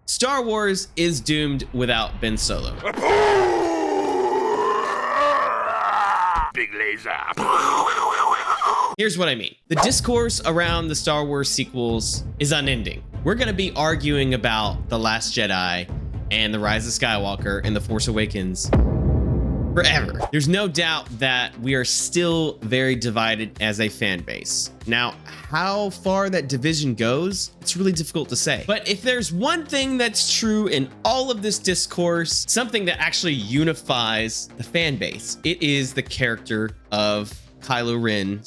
Star Wars is doomed without Ben Solo. Big laser. Here's what I mean. The discourse around the Star Wars sequels is unending. We're gonna be arguing about The Last Jedi and The Rise of Skywalker and The Force Awakens forever. There's no doubt that we are still very divided as a fan base. Now, how far that division goes, it's really difficult to say. But if there's one thing that's true in all of this discourse, something that actually unifies the fan base, it is the character of Kylo Ren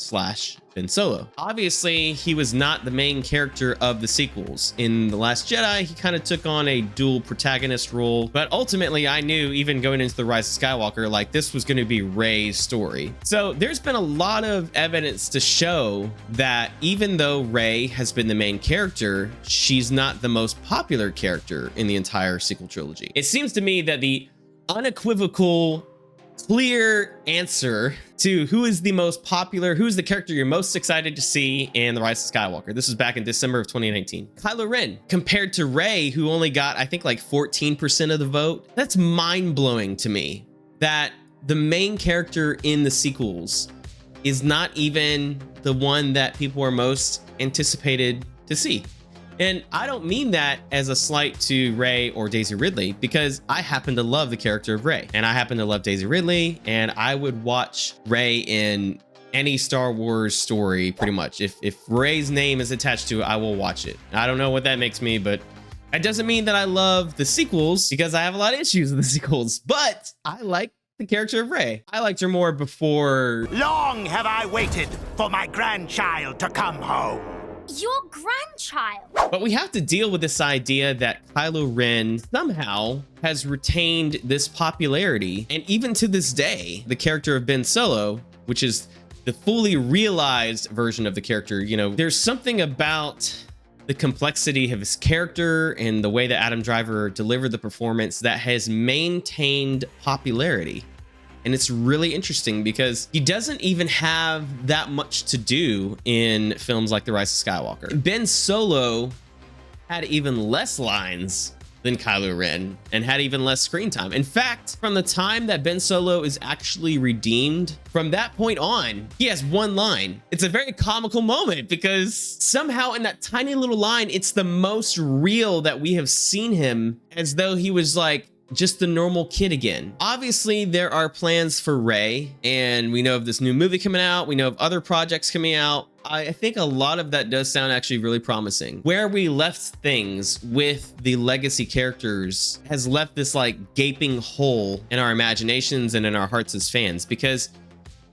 / Ben Solo. Obviously, he was not the main character of the sequels. In The Last Jedi, he kind of took on a dual protagonist role, but ultimately I knew even going into The Rise of Skywalker, like this was going to be Rey's story. So there's been a lot of evidence to show that even though Rey has been the main character, she's not the most popular character in the entire sequel trilogy. It seems to me that the unequivocal clear answer to who is the most popular, who's the character you're most excited to see in The Rise of Skywalker. This was back in December of 2019. Kylo Ren, compared to Rey, who only got, I think, like 14% of the vote. That's mind-blowing to me that the main character in the sequels is not even the one that people are most anticipated to see. And I don't mean that as a slight to Rey or Daisy Ridley, because I happen to love the character of Rey, and I happen to love Daisy Ridley, and I would watch Rey in any Star Wars story pretty much. If Rey's name is attached to it, I will watch it. I don't know what that makes me, but it doesn't mean that I love the sequels, because I have a lot of issues with the sequels, but I like the character of Rey. I liked her more before. Long have I waited for my grandchild to come home. Your grandchild. But we have to deal with this idea that Kylo Ren somehow has retained this popularity. And even to this day, the character of Ben Solo, which is the fully realized version of the character, you know, there's something about the complexity of his character and the way that Adam Driver delivered the performance that has maintained popularity. And it's really interesting because he doesn't even have that much to do in films like The Rise of Skywalker. Ben Solo had even less lines than Kylo Ren and had even less screen time. In fact, from the time that Ben Solo is actually redeemed, from that point on, he has one line. It's a very comical moment because somehow in that tiny little line, it's the most real that we have seen him, as though he was like just the normal kid again. Obviously, there are plans for Rey, and we know of this new movie coming out. We know of other projects coming out. I think a lot of that does sound actually really promising. Where we left things with the legacy characters has left this like gaping hole in our imaginations and in our hearts as fans, because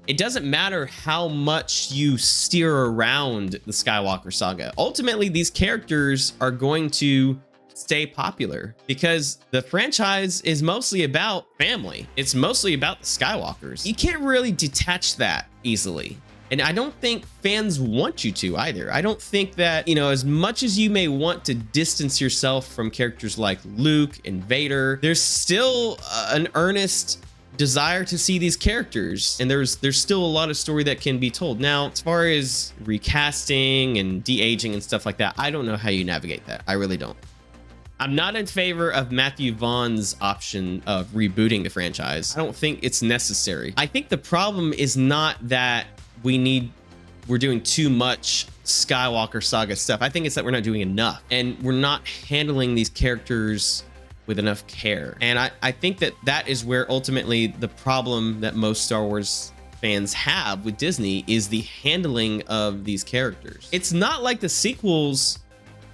it doesn't matter how much you steer around the Skywalker saga. Ultimately, these characters are going to stay popular because the franchise is mostly about family. It's mostly about the Skywalkers. You can't really detach that easily. And I don't think fans want you to either. I don't think that, you know, as much as you may want to distance yourself from characters like Luke and Vader, there's still an earnest desire to see these characters, and there's still a lot of story that can be told. Now, as far as recasting and de-aging and stuff like that, I don't know how you navigate that. I really don't. I'm not in favor of Matthew Vaughn's option of rebooting the franchise. I don't think it's necessary. I think the problem is not that we're doing too much Skywalker saga stuff. I think it's that we're not doing enough, and we're not handling these characters with enough care. And I think that is where ultimately the problem that most Star Wars fans have with Disney is the handling of these characters. It's not like the sequels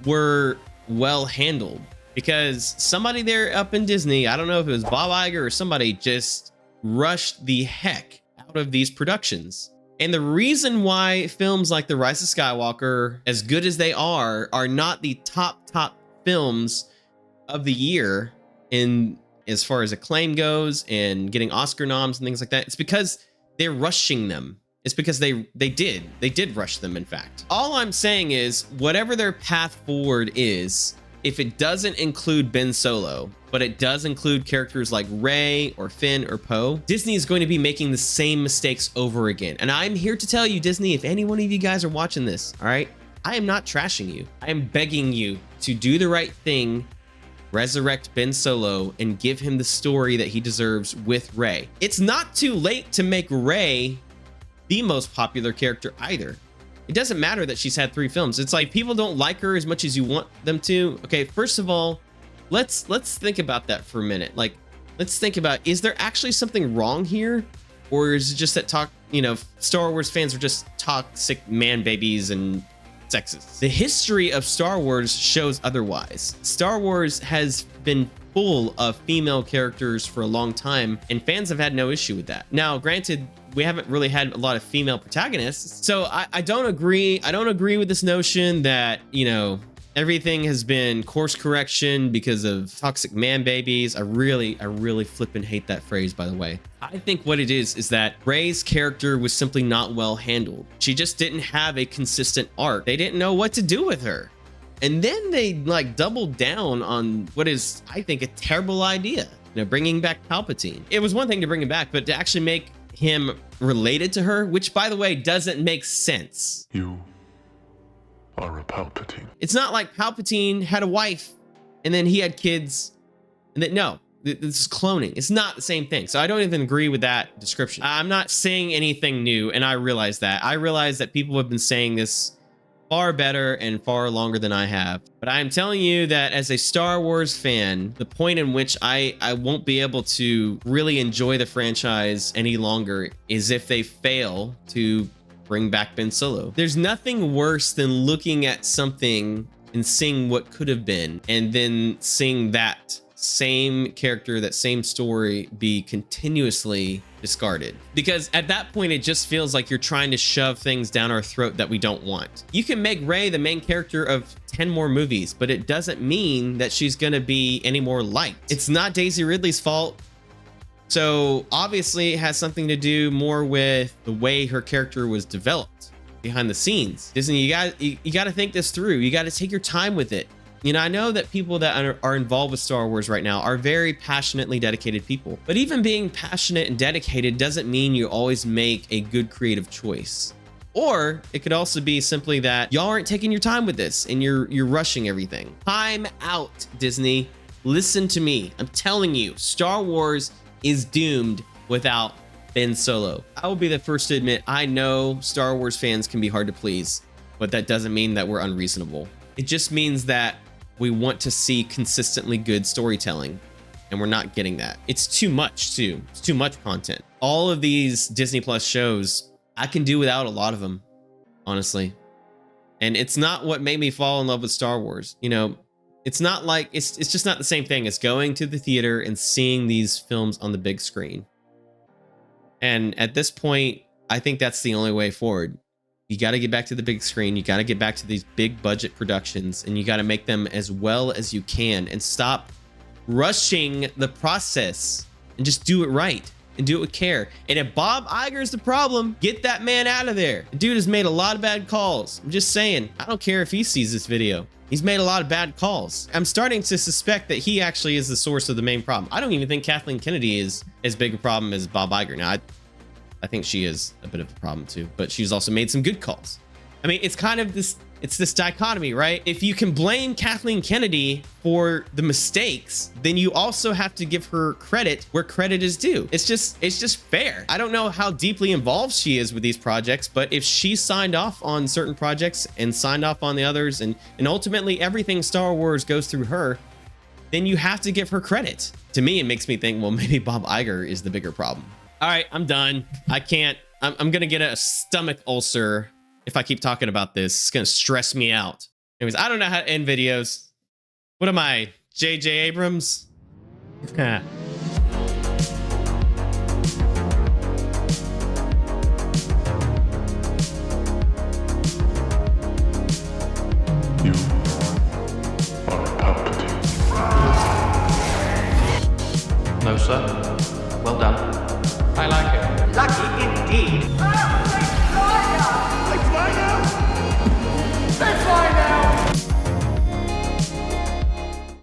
were well handled, because somebody there up in Disney, I don't know if it was Bob Iger or somebody, just rushed the heck out of these productions. And the reason why films like The Rise of Skywalker, as good as they are not the top films of the year in as far as acclaim goes and getting Oscar noms and things like that, it's because they're rushing them. It's because they did rush them, in fact. All I'm saying is, whatever their path forward is, if it doesn't include Ben Solo, but it does include characters like Rey or Finn or Poe, Disney is going to be making the same mistakes over again. And I'm here to tell you, Disney, if any one of you guys are watching this, all right, I am not trashing you. I am begging you to do the right thing resurrect Ben Solo and give him the story that he deserves with Rey. It's not too late to make Rey the most popular character either. It doesn't matter that she's had 3 films. It's like people don't like her as much as you want them to. Okay, first of all, let's think about that for a minute. Like, let's think about, is there actually something wrong here? Or is it just that Star Wars fans are just toxic man babies and sexist? The history of Star Wars shows otherwise. Star Wars has been full of female characters for a long time, and fans have had no issue with that. Now, granted, we haven't really had a lot of female protagonists, so I don't agree. I don't agree with this notion that, everything has been course correction because of toxic man babies. I really flippin' hate that phrase, by the way. I think what it is that Rey's character was simply not well handled. She just didn't have a consistent arc. They didn't know what to do with her. And then they doubled down on what is, I think, a terrible idea. Bringing back Palpatine. It was one thing to bring him back, but to actually make him related to her, which, by the way, doesn't make sense. You are a Palpatine. It's not like Palpatine had a wife and then he had kids and that, no, this is cloning. It's not the same thing. So I don't even agree with that description. I'm not saying anything new, and I realize that. I realize that people have been saying this far better and far longer than I have. But I'm telling you that as a Star Wars fan, the point in which I won't be able to really enjoy the franchise any longer is if they fail to bring back Ben Solo. There's nothing worse than looking at something and seeing what could have been, and then seeing that same character, that same story be continuously discarded. Because at that point, it just feels like you're trying to shove things down our throat that we don't want. You can make Rey the main character of 10 more movies, but it doesn't mean that she's gonna be any more liked. It's not Daisy Ridley's fault. So obviously it has something to do more with the way her character was developed behind the scenes. Disney, you got to think this through. You got to take your time with it. I know that people that are involved with Star Wars right now are very passionately dedicated people, but even being passionate and dedicated doesn't mean you always make a good creative choice. Or it could also be simply that y'all aren't taking your time with this and you're rushing everything. Time out, Disney. Listen to me. I'm telling you, Star Wars is doomed without Ben Solo. I will be the first to admit, I know Star Wars fans can be hard to please, but that doesn't mean that we're unreasonable. It just means that we want to see consistently good storytelling, and we're not getting that. It's too much too. It's too much content. All of these Disney Plus shows, I can do without a lot of them, honestly. And it's not what made me fall in love with Star Wars. It's not like, it's just not the same thing as going to the theater and seeing these films on the big screen. And at this point, I think that's the only way forward. You got to get back to the big screen. You got to get back to these big budget productions, and you got to make them as well as you can, and stop rushing the process and just do it right and do it with care. And if Bob Iger is the problem, get that man out of there. The dude has made a lot of bad calls. I'm just saying, I don't care if he sees this video. He's made a lot of bad calls. I'm starting to suspect that he actually is the source of the main problem. I don't even think Kathleen Kennedy is as big a problem as Bob Iger. Now, I think she is a bit of a problem too, but she's also made some good calls. I mean, it's kind of this dichotomy, right? If you can blame Kathleen Kennedy for the mistakes, then you also have to give her credit where credit is due. It's just fair. I don't know how deeply involved she is with these projects, but if she signed off on certain projects and signed off on the others, and ultimately everything Star Wars goes through her, then you have to give her credit. To me, it makes me think, well, maybe Bob Iger is the bigger problem. All right, I'm done. I can't. I'm gonna get a stomach ulcer if I keep talking about this. It's gonna stress me out. Anyways, I don't know how to end videos. What am I, J.J. Abrams? You are a Palpatine. No, sir. Well done. I like it. Lucky indeed. Like fire!